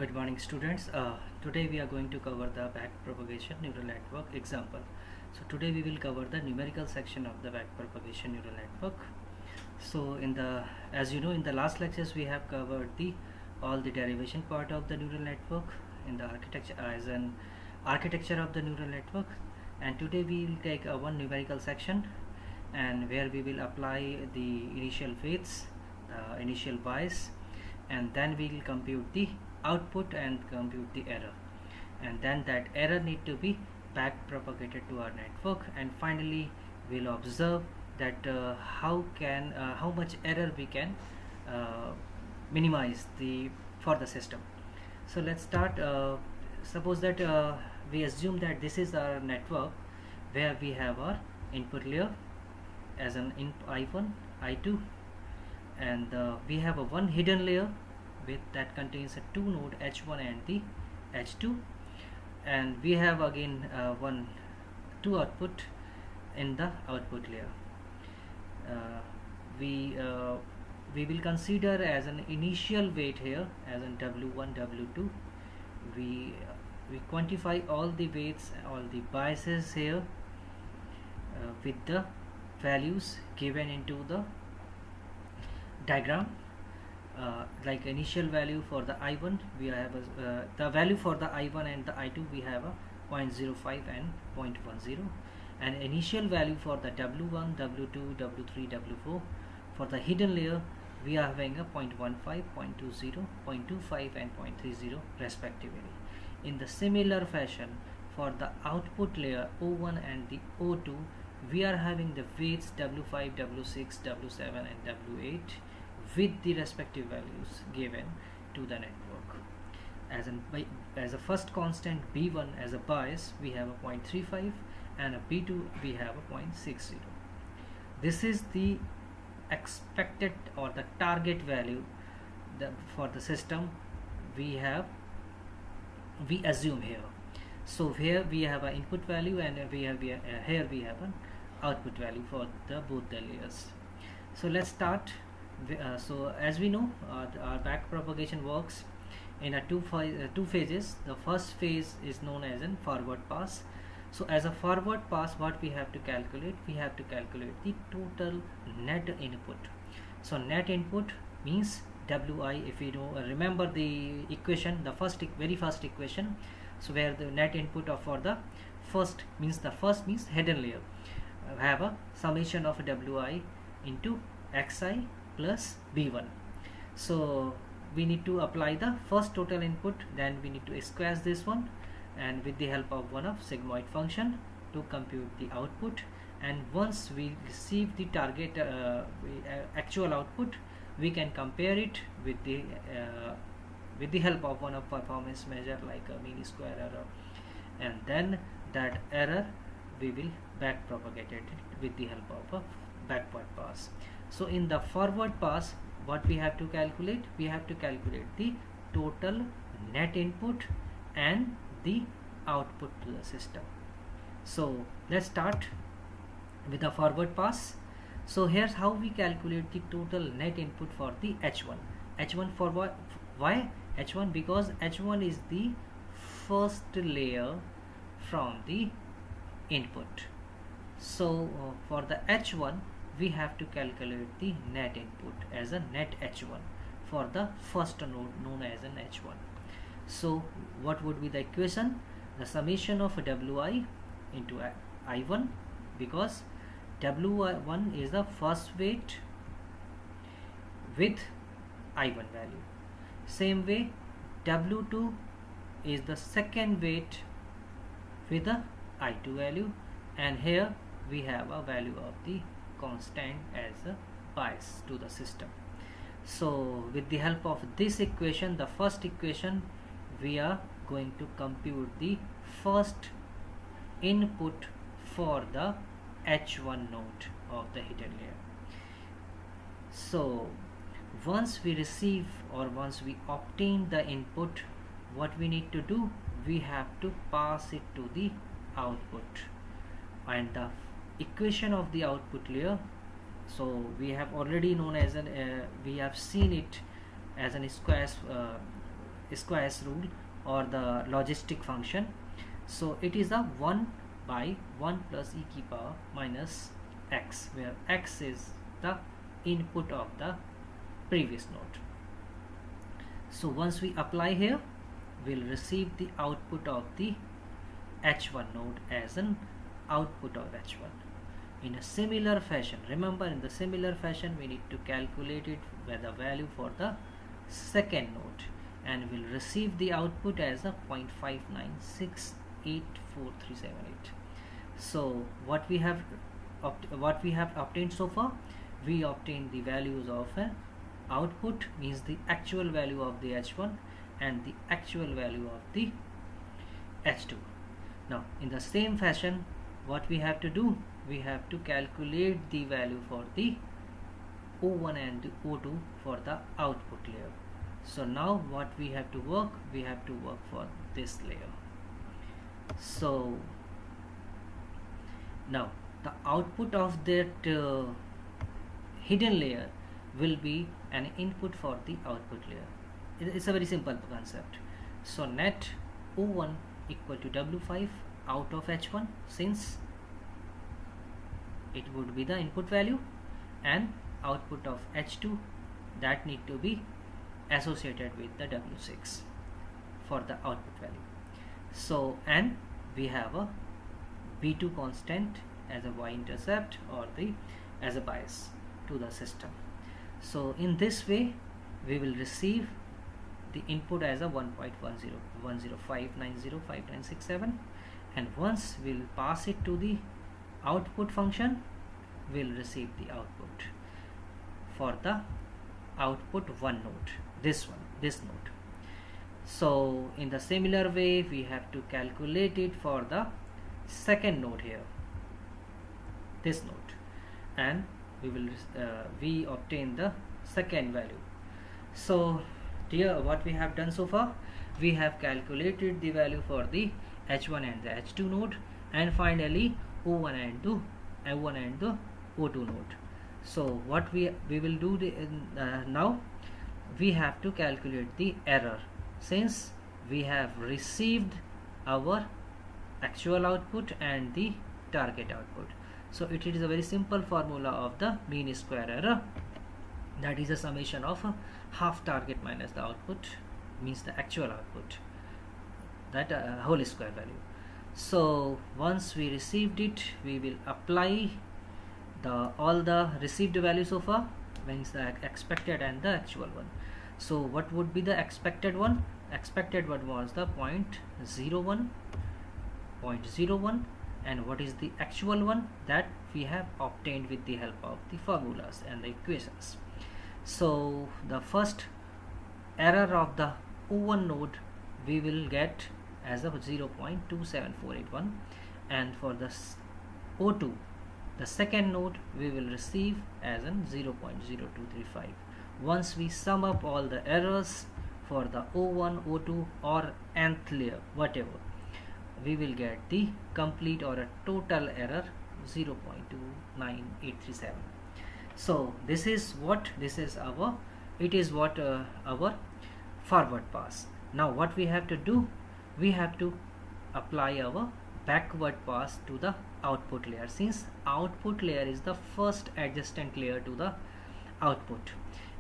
Good morning, students. Today we are going to cover the back propagation neural network example. So today we will cover the numerical section of the back propagation neural network. So as you know, in the last lectures we have covered all the derivation part of the neural network in the architecture as an architecture of the neural network, and today we will take one numerical section and where we will apply the initial weights, initial bias, and then we will compute the output and compute the error, and then that error need to be back propagated to our network, and finally we'll observe that how much error we can minimize for the system. So let's start. Suppose that we assume that this is our network where we have our input layer as an I1, I2, and we have a one hidden layer that contains a two node H1 and the H2, and we have again two output in the output layer. We will consider as an initial weight here as in W1, W2. We quantify all the weights, all the biases here with the values given into the diagram. Like initial value for the I1, we have the value for the I1 and the I2 we have a 0.05 and 0.10, and initial value for the W1, W2, W3, W4 for the hidden layer we are having a 0.15, 0.20, 0.25 and 0.30 respectively. In the similar fashion for the output layer O1 and the O2, we are having the weights W5, W6, W7 and W8 with the respective values given to the network. As a first constant B1 as a bias we have a 0.35, and a B2 we have a 0.60. This is the expected or the target value for the system we assume here. So here we have an input value, and here we have an output value for both the layers. So let's start. So as we know, our back propagation works in two phases. The first phase is known as a forward pass. So as a forward pass, what we have to calculate? We have to calculate the total net input. So net input means Wi. If you remember the equation, the very first equation. So where the net input for the first means hidden layer have a summation of Wi into Xi plus B1. So we need to apply the first total input, then we need to squash this one, and with the help of one of sigmoid function to compute the output. And once we receive the target actual output, we can compare it with the help of one of performance measure like a mean square error, and then that error we will back propagate it with the help of a backward pass. So in the forward pass, what we have to calculate? We have to calculate the total net input and the output to the system. So let's start with the forward pass. So here's how we calculate the total net input for the H1. H1 for what? Why H1? Because H1 is the first layer from the input. So for the H1 we have to calculate the net input as a net H1 for the first node known as an H1. So what would be the equation? The summation of Wi into I1, because W1 is the first weight with I1 value. Same way W2 is the second weight with the I2 value, and here we have a value of the constant as a bias to the system. So with the help of this equation, the first equation, we are going to compute the first input for the H1 node of the hidden layer. So once we receive or once we obtain the input, what we need to do? We have to pass it to the output, and the equation of the output layer, so we have already known as we have seen it as an square squares rule or the logistic function. So it is a 1 by 1 plus e की power minus x, where x is the input of the previous node. So once we apply here, we'll receive the output of the h1 node as an output of h1. In a similar fashion, remember, in the similar fashion we need to calculate it with the value for the second node, and we'll receive the output as a 0.5968438. So what we have obtained so far, we obtained the values of output, means the actual value of the h1 and the actual value of the h2. Now in the same fashion, what we have to do, we have to calculate the value for the O1 and O2 for the output layer. So now what we have to work, we have to work for this layer. So now the output of that hidden layer will be an input for the output layer. It's a very simple concept. So net O1 equal to W5 out of H1, since it would be the input value, and output of H2, that need to be associated with the W6 for the output value. So, and we have a B2 constant as a y-intercept or as a bias to the system. So in this way we will receive the input as a 1.10.105905967, and once we'll pass it to the output function, we'll receive the output for the output one node, this node. So in the similar way we have to calculate it for the second node here, this node, and we will we obtain the second value. So here what we have done so far, we have calculated the value for the H1 and the H2 node, and finally O1 and the O2 node. So what we will do now, we have to calculate the error, since we have received our actual output and the target output. So it is a very simple formula of the mean square error, that is a summation of half target minus the output, means the actual output, that whole square value. So once we received it, we will apply all the received value so far, means the expected and the actual one. So what would be the expected one? Expected one was the 0.01, and what is the actual one? That we have obtained with the help of the formulas and the equations. So the first error of the O1 node we will get as of 0.27481, and for the O2, the second node, we will receive as in 0.0235. Once we sum up all the errors for the O1, O2 or nth layer, whatever, we will get the complete or a total error 0.29837. So this is what our forward pass. Now what we have to do, we have to apply our backward pass to the output layer, since output layer is the first adjacent layer to the output,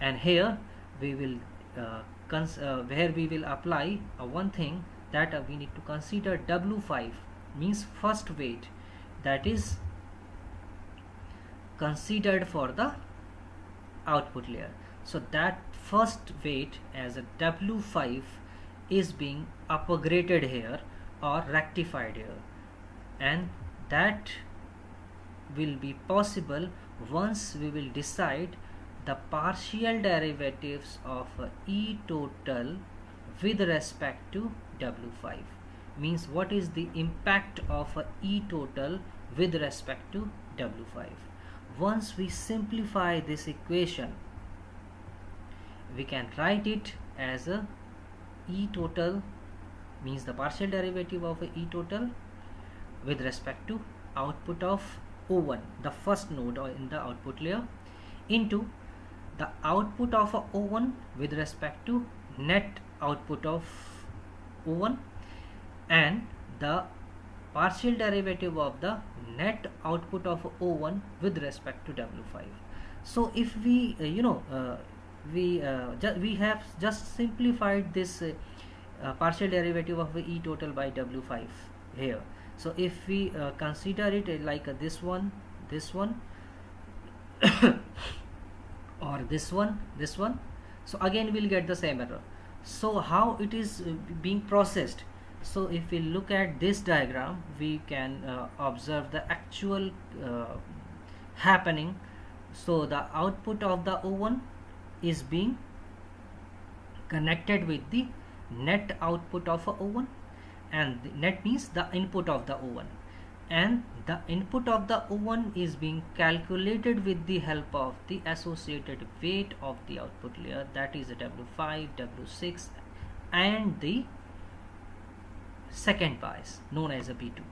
and here we will where we will apply one thing, that we need to consider W5, means first weight, that is considered for the output layer. So that first weight as a W5 is being upgraded here or rectified here, and that will be possible once we will decide the partial derivatives of E total with respect to W5, means what is the impact of E total with respect to W5. Once we simplify this equation, we can write it as a E total, means the partial derivative of E total with respect to output of O1, the first node or in the output layer, into the output of O1 with respect to net output of O1 and the partial derivative of the net output of O1 with respect to W5. So if we we have just simplified this partial derivative of E total by W5 here. So if we consider it like this one or this one, so again we'll get the same error. So how it is being processed? So if we look at this diagram, we can observe the actual happening. So the output of the O1 is being connected with the net output of O1, and the net means the input of the O1, and the input of the O1 is being calculated with the help of the associated weight of the output layer, that is W5, W6 and the second bias known as a B2.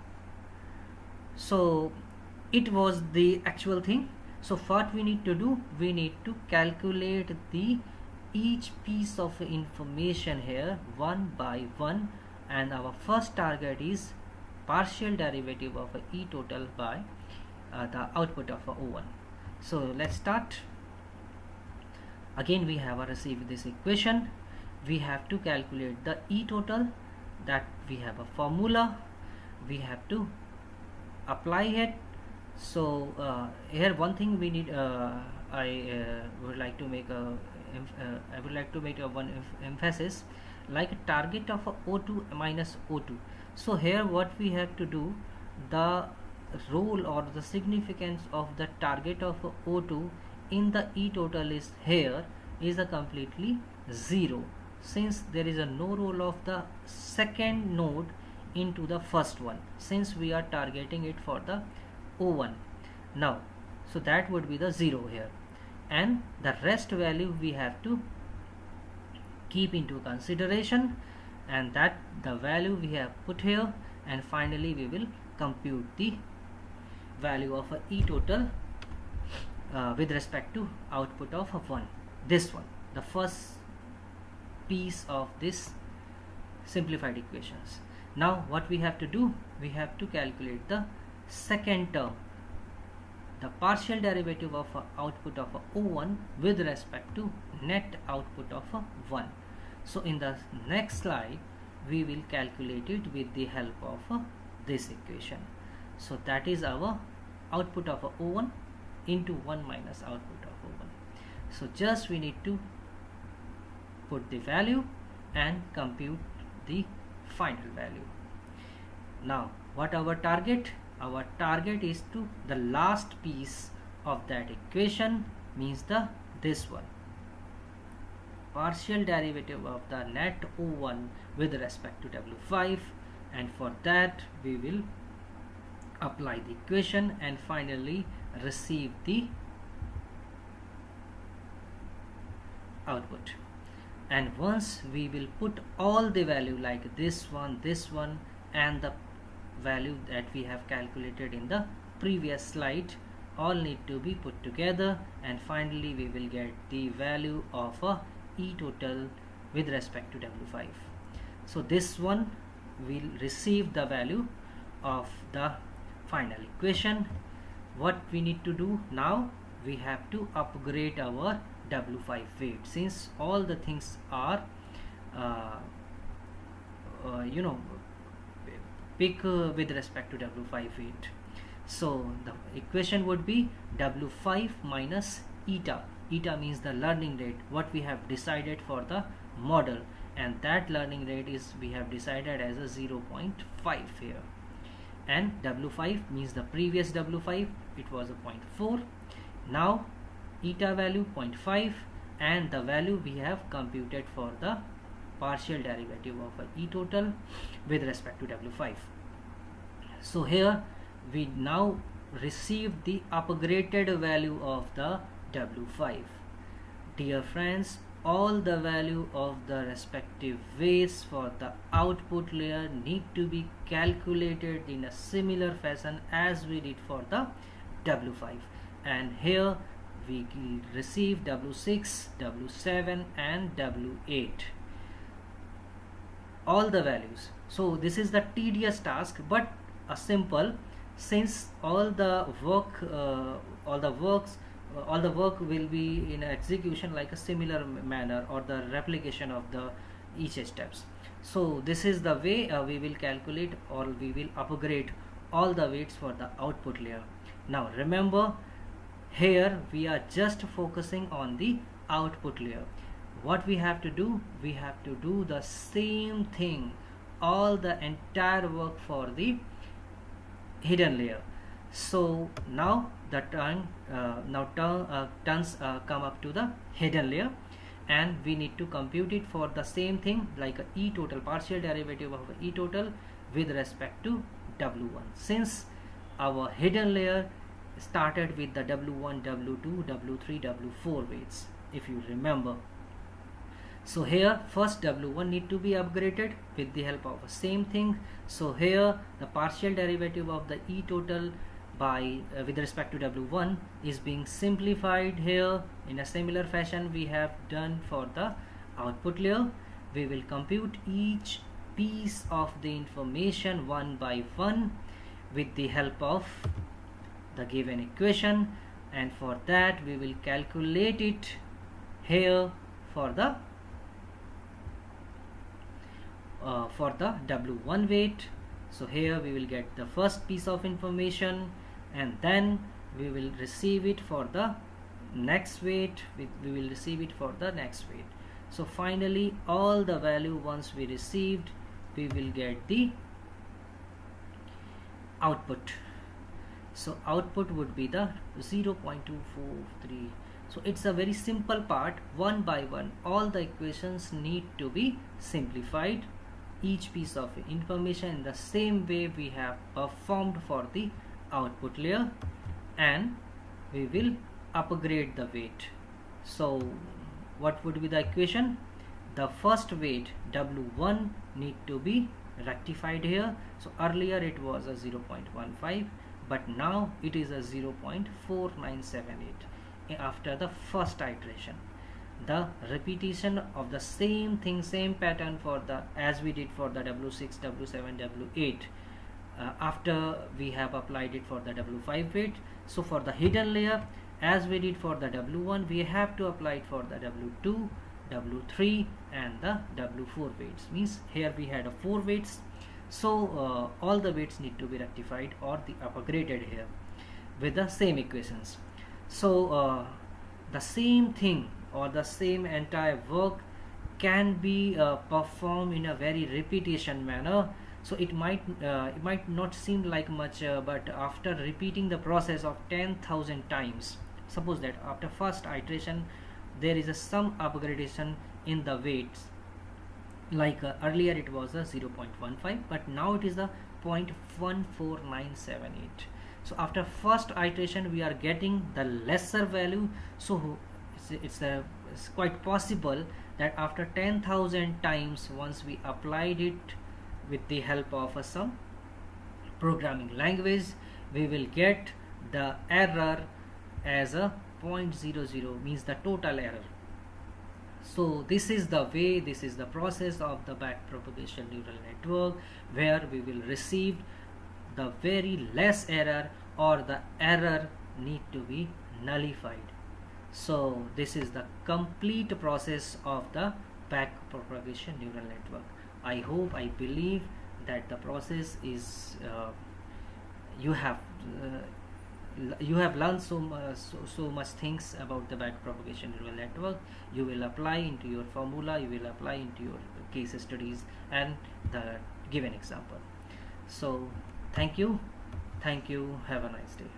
So it was the actual thing. So what we need to do, we need to calculate the each piece of information here one by one, and our first target is partial derivative of E total by the output of O1. So let's start. Again we have received this equation. We have to calculate the E total, that we have a formula, we have to apply it. So here one thing we need, I would like to make a emphasis, like a target of O2 minus O2. So here what we have to do, the role or the significance of the target of O2 in the E total is here is a completely 0, since there is a no role of the second node into the first one, since we are targeting it for the O1 now. So that would be the 0 here, and the rest value we have to keep into consideration, and that the value we have put here, and finally we will compute the value of E total with respect to output of 1. This one, the first piece of this simplified equations. Now what we have to do, we have to calculate the second term, the partial derivative of output of O1 with respect to net output of 1. So in the next slide we will calculate it with the help of this equation. So that is our output of O1 into 1 minus output of O1. So just we need to put the value and compute the final value. Now what our target? Our target is to the last piece of that equation, means this one, partial derivative of the net O1 with respect to W5, and for that we will apply the equation and finally receive the output. And once we will put all the value like this one and the value that we have calculated in the previous slide, all need to be put together, and finally we will get the value of E total with respect to W5. So this one will receive the value of the final equation. What we need to do now, we have to upgrade our W5 weight, since all the things are big with respect to W5 weight. So the equation would be W5 minus eta. Eta means the learning rate, what we have decided for the model, and that learning rate is we have decided as a 0.5 here, and W5 means the previous W5, it was a 0.4. Now eta value 0.5, and the value we have computed for the partial derivative of E total with respect to W5. So here we now receive the upgraded value of the W5. Dear friends, all the value of the respective weights for the output layer need to be calculated in a similar fashion as we did for the W5, and here we receive W6, W7 and W8. all the values. So this is the tedious task, but a simple, since all the work all the work will be in execution like a similar manner, or the replication of the each steps. So this is the way we will calculate, or we will upgrade all the weights for the output layer. Now remember, here we are just focusing on the output layer. What we have to do, we have to do the same thing, all the entire work for the hidden layer. So now the turns come up to the hidden layer, and we need to compute it for the same thing, like a E total, partial derivative of E total with respect to W1, since our hidden layer started with the W1, W2, W3, W4 weights, if you remember. So here first W1 need to be upgraded with the help of the same thing. So here the partial derivative of the E total by with respect to W1 is being simplified here in a similar fashion we have done for the output layer. We will compute each piece of the information one by one with the help of the given equation, and for that we will calculate it here for the W1 weight. So here we will get the first piece of information, and then we will receive it for the next weight, we will receive it for the next weight. So finally all the value once we received, we will get the output. So output would be the 0.243. So it's a very simple part. One by one all the equations need to be simplified, each piece of information in the same way we have performed for the output layer, and we will upgrade the weight. So what would be the equation? The first weight W1 need to be rectified here. So earlier it was a 0.15, but now it is a 0.4978 after the first iteration. The repetition of the same thing, same pattern for the as we did for the W6, W7, W8 after we have applied it for the W5 weight. So for the hidden layer, as we did for the W1, we have to apply it for the W2, W3 and the W4 weights. Means here we had 4 weights. So all the weights need to be rectified or the upgraded here with the same equations. So the same thing or the same entire work can be performed in a very repetition manner. So it might not seem like much, but after repeating the process of 10,000 times, suppose that after first iteration there is some upgradation in the weights, like earlier it was a 0.15, but now it is a 0.14978. So after first iteration we are getting the lesser value. So it's quite possible that after 10,000 times, once we applied it with the help of some programming language, we will get the error as a 0.00, means the total error. So this is the way, this is the process of the backpropagation neural network, where we will receive the very less error or the error need to be nullified. So this is the complete process of the backpropagation neural network. I hope, I believe that the process is you have learned so much things about the backpropagation neural network. You will apply into your formula, you will apply into your case studies and the given example. So thank you, have a nice day.